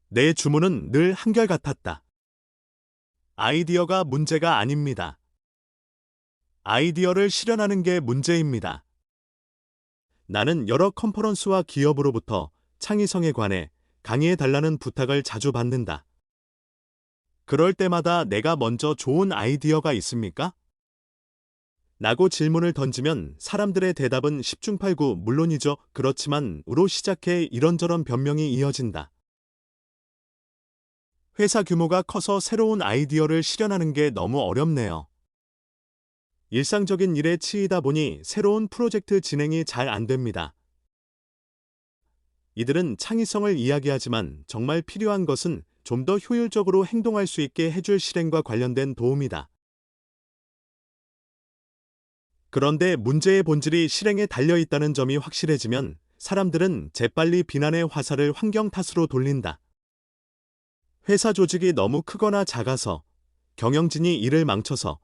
내 주문은 늘 한결같았다. 아이디어가 문제가 아닙니다. 아이디어를 실현하는 게 문제입니다. 나는 여러 컨퍼런스와 기업으로부터 창의성에 관해 강의해달라는 부탁을 자주 받는다. 그럴 때마다 내가 먼저 좋은 아이디어가 있습니까? 라고 질문을 던지면 사람들의 대답은 10중 8구 물론이죠. 그렇지만 우로 시작해 이런저런 변명이 이어진다. 회사 규모가 커서 새로운 아이디어를 실현하는 게 너무 어렵네요. 일상적인 일에 치이다 보니 새로운 프로젝트 진행이 잘 안 됩니다. 이들은 창의성을 이야기하지만 정말 필요한 것은 좀 더 효율적으로 행동할 수 있게 해줄 실행과 관련된 도움이다. 그런데 문제의 본질이 실행에 달려 있다는 점이 확실해지면 사람들은 재빨리 비난의 화살을 환경 탓으로 돌린다. 회사 조직이 너무 크거나 작아서, 경영진이 일을 망쳐서,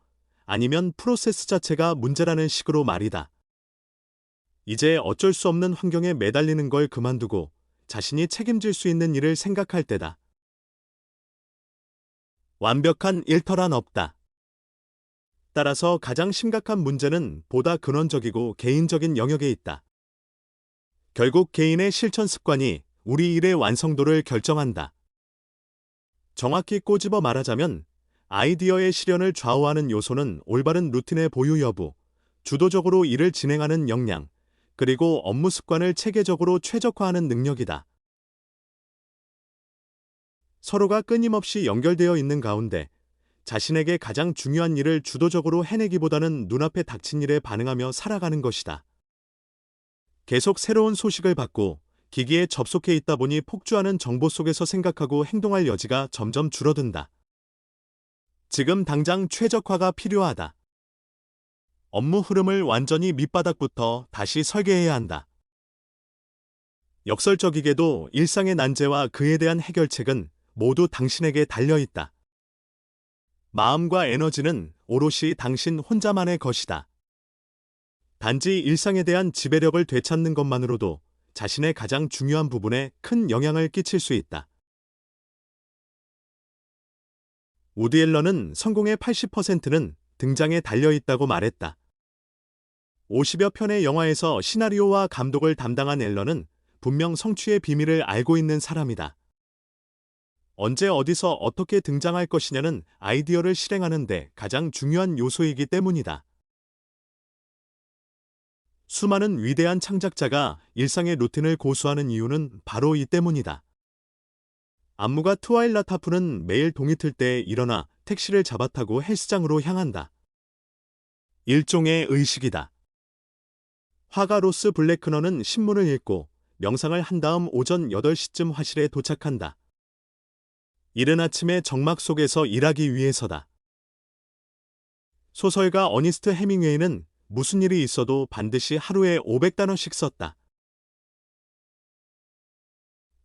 아니면 프로세스 자체가 문제라는 식으로 말이다. 이제 어쩔 수 없는 환경에 매달리는 걸 그만두고 자신이 책임질 수 있는 일을 생각할 때다. 완벽한 일터란 없다. 따라서 가장 심각한 문제는 보다 근원적이고 개인적인 영역에 있다. 결국 개인의 실천 습관이 우리 일의 완성도를 결정한다. 정확히 꼬집어 말하자면 아이디어의 실현을 좌우하는 요소는 올바른 루틴의 보유 여부, 주도적으로 일을 진행하는 역량, 그리고 업무 습관을 체계적으로 최적화하는 능력이다. 서로가 끊임없이 연결되어 있는 가운데 자신에게 가장 중요한 일을 주도적으로 해내기보다는 눈앞에 닥친 일에 반응하며 살아가는 것이다. 계속 새로운 소식을 받고 기기에 접속해 있다 보니 폭주하는 정보 속에서 생각하고 행동할 여지가 점점 줄어든다. 지금 당장 최적화가 필요하다. 업무 흐름을 완전히 밑바닥부터 다시 설계해야 한다. 역설적이게도 일상의 난제와 그에 대한 해결책은 모두 당신에게 달려있다. 마음과 에너지는 오롯이 당신 혼자만의 것이다. 단지 일상에 대한 지배력을 되찾는 것만으로도 자신의 가장 중요한 부분에 큰 영향을 끼칠 수 있다. 우디 앨런은 성공의 80%는 등장에 달려있다고 말했다. 50여 편의 영화에서 시나리오와 감독을 담당한 앨런은 분명 성취의 비밀을 알고 있는 사람이다. 언제 어디서 어떻게 등장할 것이냐는 아이디어를 실행하는데 가장 중요한 요소이기 때문이다. 수많은 위대한 창작자가 일상의 루틴을 고수하는 이유는 바로 이 때문이다. 안무가 트와일라 타프는 매일 동이 틀 때 일어나 택시를 잡아타고 헬스장으로 향한다. 일종의 의식이다. 화가 로스 블랙너는 신문을 읽고 명상을 한 다음 오전 8시쯤 화실에 도착한다. 이른 아침에 정막 속에서 일하기 위해서다. 소설가 어니스트 해밍웨이는 무슨 일이 있어도 반드시 하루에 500단어씩 썼다.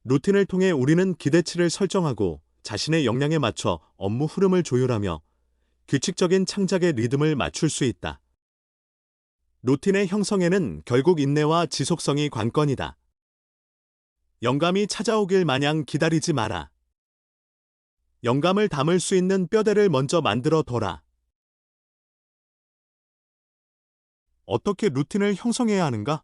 루틴을 통해 우리는 기대치를 설정하고 자신의 역량에 맞춰 업무 흐름을 조율하며 규칙적인 창작의 리듬을 맞출 수 있다. 루틴의 형성에는 결국 인내와 지속성이 관건이다. 영감이 찾아오길 마냥 기다리지 마라. 영감을 담을 수 있는 뼈대를 먼저 만들어 둬라. 어떻게 루틴을 형성해야 하는가?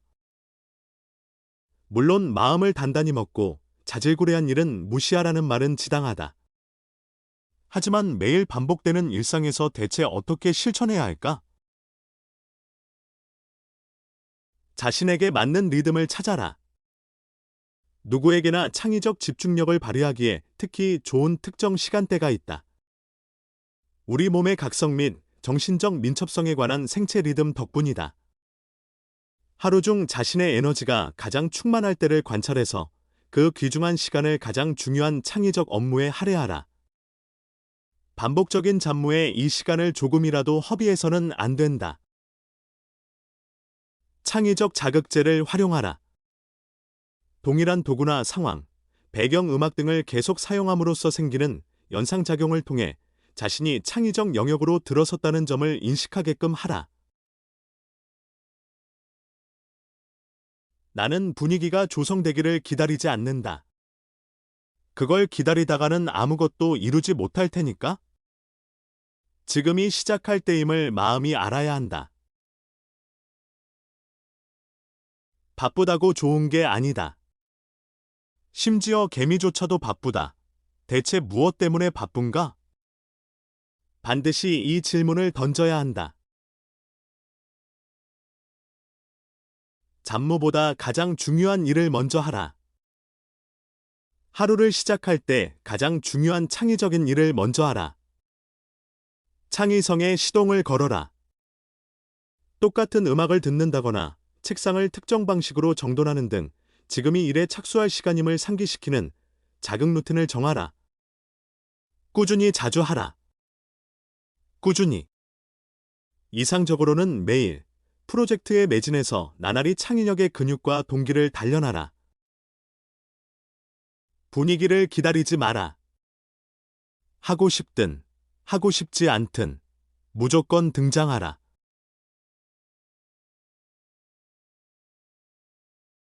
물론 마음을 단단히 먹고 자질구레한 일은 무시하라는 말은 지당하다. 하지만 매일 반복되는 일상에서 대체 어떻게 실천해야 할까? 자신에게 맞는 리듬을 찾아라. 누구에게나 창의적 집중력을 발휘하기에 특히 좋은 특정 시간대가 있다. 우리 몸의 각성 및 정신적 민첩성에 관한 생체 리듬 덕분이다. 하루 중 자신의 에너지가 가장 충만할 때를 관찰해서 그 귀중한 시간을 가장 중요한 창의적 업무에 할애하라. 반복적인 잡무에 이 시간을 조금이라도 허비해서는 안 된다. 창의적 자극제를 활용하라. 동일한 도구나 상황, 배경음악 등을 계속 사용함으로써 생기는 연상작용을 통해 자신이 창의적 영역으로 들어섰다는 점을 인식하게끔 하라. 나는 분위기가 조성되기를 기다리지 않는다. 그걸 기다리다가는 아무것도 이루지 못할 테니까? 지금이 시작할 때임을 마음이 알아야 한다. 바쁘다고 좋은 게 아니다. 심지어 개미조차도 바쁘다. 대체 무엇 때문에 바쁜가? 반드시 이 질문을 던져야 한다. 잡무보다 가장 중요한 일을 먼저 하라. 하루를 시작할 때 가장 중요한 창의적인 일을 먼저 하라. 창의성에 시동을 걸어라. 똑같은 음악을 듣는다거나 책상을 특정 방식으로 정돈하는 등 지금이 일에 착수할 시간임을 상기시키는 작은 루틴을 정하라. 꾸준히 자주 하라. 꾸준히. 이상적으로는 매일 프로젝트에 매진해서 나날이 창의력의 근육과 동기를 단련하라. 분위기를 기다리지 마라. 하고 싶든 하고 싶지 않든 무조건 등장하라.